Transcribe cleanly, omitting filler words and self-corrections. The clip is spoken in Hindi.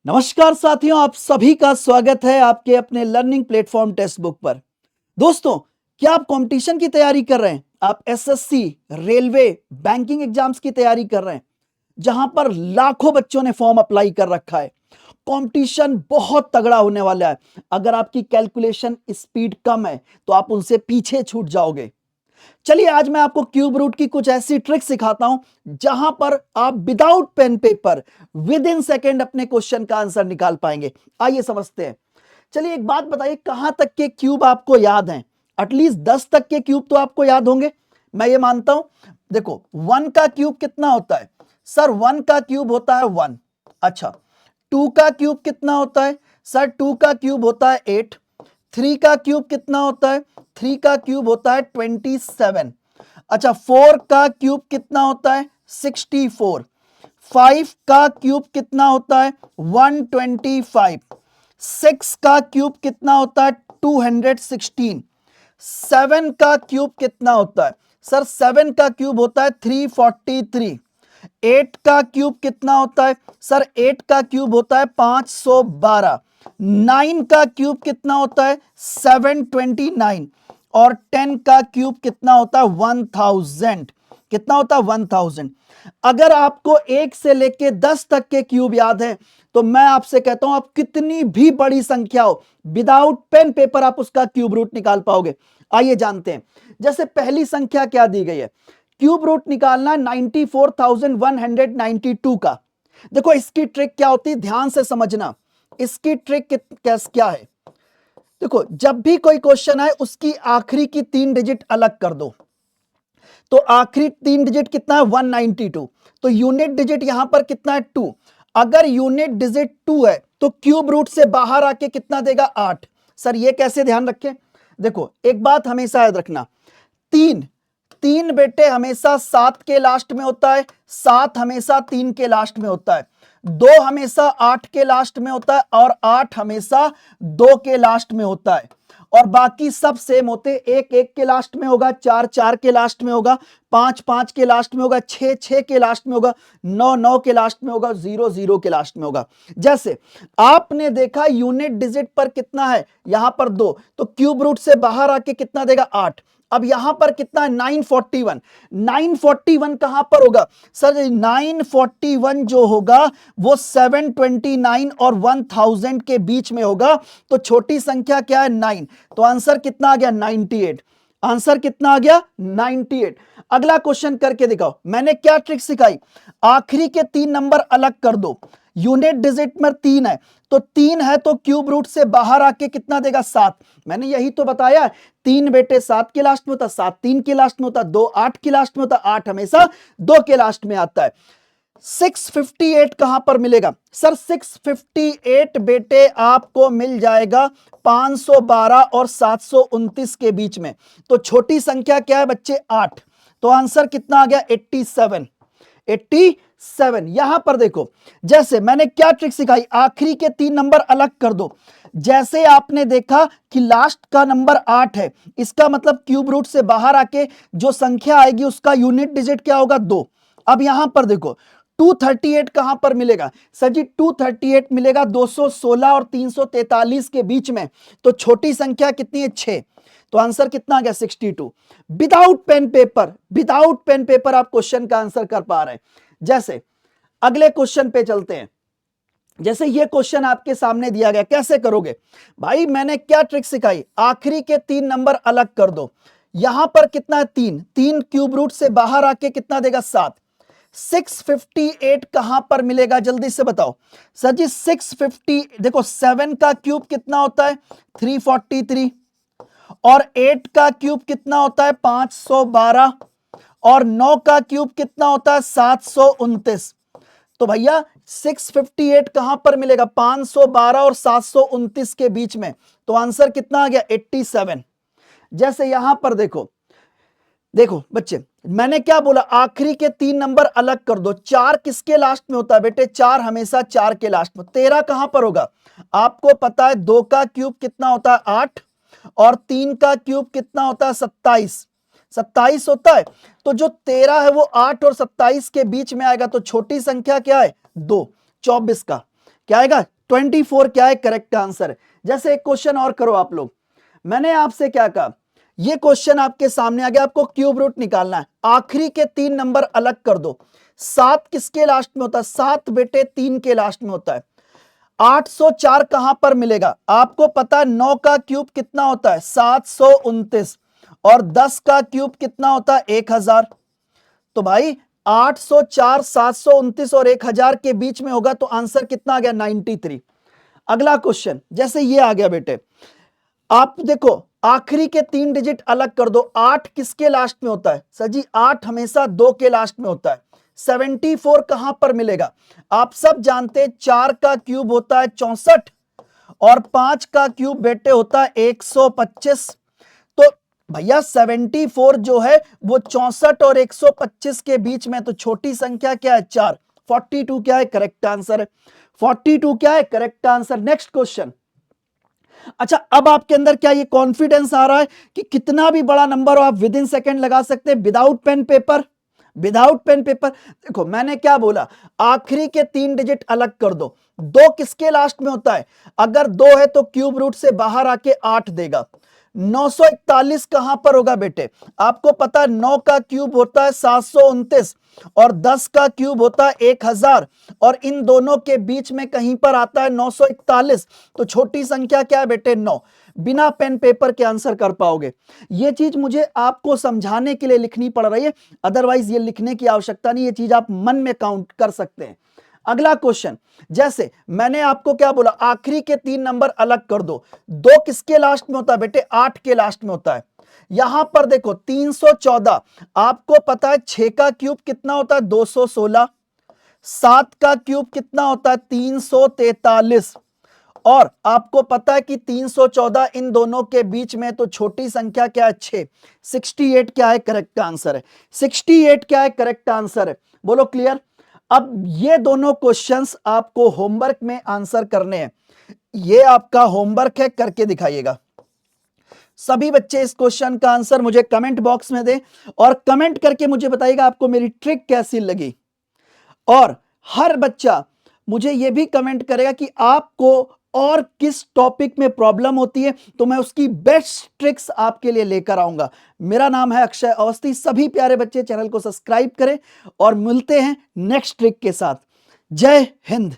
नमस्कार साथियों, आप सभी का स्वागत है आपके अपने लर्निंग प्लेटफॉर्म टेक्स्ट बुक पर। दोस्तों, क्या आप कंपटीशन की तैयारी कर रहे हैं? आप एसएससी, रेलवे, बैंकिंग एग्जाम्स की तैयारी कर रहे हैं, जहां पर लाखों बच्चों ने फॉर्म अप्लाई कर रखा है। कंपटीशन बहुत तगड़ा होने वाला है। अगर आपकी कैलकुलेशन स्पीड कम है तो आप उनसे पीछे छूट जाओगे। चलिए, आज मैं आपको क्यूब रूट की कुछ ऐसी ट्रिक सिखाता हूं जहां पर आप without pen paper within second अपने क्वेश्चन का आंसर निकाल पाएंगे। आइए समझते हैं। चलिए, एक बात बताइए, कहां तक के क्यूब आपको याद हैं? एटलीस्ट 10 तक के क्यूब तो आपको याद होंगे, मैं ये मानता हूं। देखो, 1 का क्यूब कितना होता है? सर 1 का क्यूब होता है 1। अच्छा, 2 का क्यूब कितना होता है? सर 2 का क्यूब होता है 8। 3 का क्यूब कितना होता है? 3 का क्यूब होता है 27। अच्छा, 4 का क्यूब कितना होता है? 64। 5 का क्यूब कितना होता है? 125। 6 का क्यूब कितना होता है? 216। 7 का क्यूब कितना होता है? सर 7 का क्यूब होता है 343। 8 का क्यूब कितना होता है? सर 8 का क्यूब होता है 512। 9 का क्यूब कितना होता है? 729। और 10 का क्यूब कितना होता है? 1000। कितना होता है? 1000। अगर आपको 1 से लेके 10 तक के क्यूब याद है तो मैं आपसे कहता हूं, आप कितनी भी बड़ी संख्या हो, विदाउट पेन पेपर आप उसका क्यूब रूट निकाल पाओगे। आइए जानते हैं। जैसे पहली संख्या क्या दी गई है? क्यूब रूट निकालना 94,192 का। देखो, इसकी ट्रिक क्या होती है, ध्यान से समझना। इसकी ट्रिक क्या है? देखो, जब भी कोई क्वेश्चन आए उसकी आखिरी की 3 डिजिट अलग कर दो। तो आखिरी 3 डिजिट कितना है? 192। तो यूनिट डिजिट यहां पर कितना है? 2। अगर यूनिट डिजिट 2 है तो क्यूब रूट से बाहर आके कितना देगा? 8। सर ये कैसे ध्यान रखें? देखो, एक बात हमेशा याद रखना, 3 3 बेटे हमेशा 7 के लास्ट में होता है, 7 हमेशा 3 के लास्ट में होता है, 2 हमेशा 8 के लास्ट में होता है और 8 हमेशा 2 के लास्ट में होता है। और बाकी सब सेम होते, 1 1 के लास्ट में होगा, 4 4 के लास्ट में होगा, 5 5 के लास्ट में होगा, 6 6 के लास्ट में होगा, 9 9 के लास्ट में होगा, 0 0 के लास्ट में होगा। जैसे आपने देखा यूनिट डिजिट पर कितना है? यहां पर 2, तो क्यूब रूट से बाहर आके कितना देगा? 8। अब यहां पर कितना है? 941। 941 कहां पर होगा? सर 941 जो होगा वो 729 और 1000 के बीच में होगा। तो छोटी संख्या क्या है? 9। तो आंसर कितना आ गया? 98। आंसर कितना आ गया? 98। अगला क्वेश्चन करके दिखाओ। मैंने क्या ट्रिक सिखाई? आखिरी के 3 नंबर अलग कर दो। यूनिट डिजिट में 3 है, तो 3 है तो क्यूब रूट से बाहर आके कितना देगा? 7। मैंने यही तो बताया, 3 बेटे 7 के लास्ट में होता, 7 3 के लास्ट में होता, 2 8 के लास्ट में होता, 8 हमेशा 2 के लास्ट में आता है। 658 कहां पर मिलेगा? सर 658 बेटे आपको मिल जाएगा 512 और 729 के बीच में। तो छोटी संख्या क्या है बच्चे? 8। तो आंसर कितना आ गया? 87। 87। यहां पर देखो, जैसे मैंने क्या ट्रिक सिखाई, आखिरी के 3 नंबर अलग कर दो। जैसे आपने देखा कि लास्ट का नंबर 8 है, इसका मतलब क्यूब रूट से बाहर आके जो संख्या आएगी उसका यूनिट डिजिट क्या होगा? 2। अब यहां पर देखो, 238 कहां पर मिलेगा? सर जी 238 मिलेगा 216 और 343 के बीच में। तो छोटी संख्या कितनी है? 6। तो आंसर कितना आ गया? 62। विदाउट पेन पेपर आप क्वेश्चन का आंसर कर पा रहे हैं। जैसे अगले क्वेश्चन पे चलते हैं। जैसे ये क्वेश्चन आपके सामने दिया गया, कैसे करोगे भाई? मैंने क्या ट्रिक सिखाई? आखिरी के 3 नंबर अलग कर दो। यहां पर कितना है? 3। 3 क्यूब रूट से बाहर आके कितना देगा? 7। 658 कहां पर मिलेगा? जल्दी से बताओ। सर जी 650, देखो 7 का क्यूब कितना होता है? 343। और 8 का क्यूब कितना होता है? 512। और 9 का क्यूब कितना होता है? 729। तो भैया 658 कहां पर मिलेगा? 512 और 729 के बीच में। तो आंसर कितना आ गया? 87। जैसे यहां पर देखो, देखो बच्चे, मैंने क्या बोला? आखिरी के 3 नंबर अलग कर दो। 4 किसके लास्ट में होता है बेटे? 4 हमेशा 4 के लास्ट में। 13 कहां पर होगा? आपको पता है 2 का क्यूब कितना होता है? 8। और 3 का क्यूब कितना होता है? 27। 27 होता है। तो जो 13 है वो 8 और 27 के बीच में आएगा। तो छोटी संख्या क्या है? 2। 24 का क्या आएगा? 24 क्या है करेक्ट आंसर। जैसे एक क्वेश्चन और करो आप लोग, मैंने आपसे क्या कहा, ये क्वेश्चन आपके सामने आ गया, आपको क्यूब रूट निकालना है, आखिरी के 3 नंबर अलग कर दो। 7 किसके लास्ट में होता है, 7 बेटे 3 के लास्ट में होता है। 804 कहां पर मिलेगा, आपको पता है 9 का क्यूब कितना होता है 729, और 10 का क्यूब कितना होता है 1000। तो भाई 804, 729 और 1000 के बीच में होगा, तो आंसर कितना आ गया 93। अगला क्वेश्चन जैसे ये आ गया बेटे, आप देखो आखिरी के 3 डिजिट अलग कर दो। 8 किसके लास्ट में होता है सर जी, 8 हमेशा 2 के लास्ट में होता है। 74 कहां पर मिलेगा, आप सब जानते हैं 4 का क्यूब होता है 64 और 5 का क्यूब बेटे होता है 125। तो भैया 74 जो है वो 64 और 125 के बीच में, तो छोटी संख्या क्या है 4। 42 क्या है करेक्ट आंसर है, 42 क्या है करेक्ट आंसर। Next question. अच्छा, अब आपके अंदर क्या ये कॉन्फिडेंस आ रहा है कि कितना भी बड़ा नंबर हो आप विद इन सेकेंड लगा सकते हैं without pen paper, without pen paper. देखो मैंने क्या बोला, आखिरी के 3 डिजिट अलग कर दो। 2 किसके लास्ट में होता है, अगर 2 है तो क्यूब रूट से बाहर आके 8 देगा। 941 कहां पर होगा बेटे, आपको पता है 9 का क्यूब होता है 729 और 10 का क्यूब होता है 1000, और इन दोनों के बीच में कहीं पर आता है 941। तो छोटी संख्या क्या है बेटे 9। बिना पेन पेपर के आंसर कर पाओगे। यह चीज मुझे आपको समझाने के लिए लिखनी पड़ रही है, अदरवाइज ये लिखने की आवश्यकता नहीं, ये चीज आप मन में काउंट कर सकते हैं। अगला क्वेश्चन, जैसे मैंने आपको क्या बोला, आखिरी के 3 नंबर अलग कर दो। 2 किसके लास्ट में होता है बेटे, 8 के लास्ट में होता है। यहां पर देखो 314, आपको पता है 6 का क्यूब कितना होता है 216, 7 का क्यूब कितना होता है 343, और आपको पता है कि 314 इन दोनों के बीच में, तो छोटी संख्या क्या है 6। 68 क्या है करेक्ट आंसर है, 68 क्या है करेक्ट आंसर है, बोलो क्लियर। अब ये दोनों क्वेश्चंस आपको होमवर्क में आंसर करने हैं, ये आपका होमवर्क है, करके दिखाइएगा। सभी बच्चे इस क्वेश्चन का आंसर मुझे कमेंट बॉक्स में दें और कमेंट करके मुझे बताइएगा आपको मेरी ट्रिक कैसी लगी। और हर बच्चा मुझे यह भी कमेंट करेगा कि आपको और किस टॉपिक में प्रॉब्लम होती है, तो मैं उसकी बेस्ट ट्रिक्स आपके लिए लेकर आऊंगा। मेरा नाम है अक्षय अवस्थी। सभी प्यारे बच्चे चैनल को सब्सक्राइब करें और मिलते हैं नेक्स्ट ट्रिक के साथ। जय हिंद।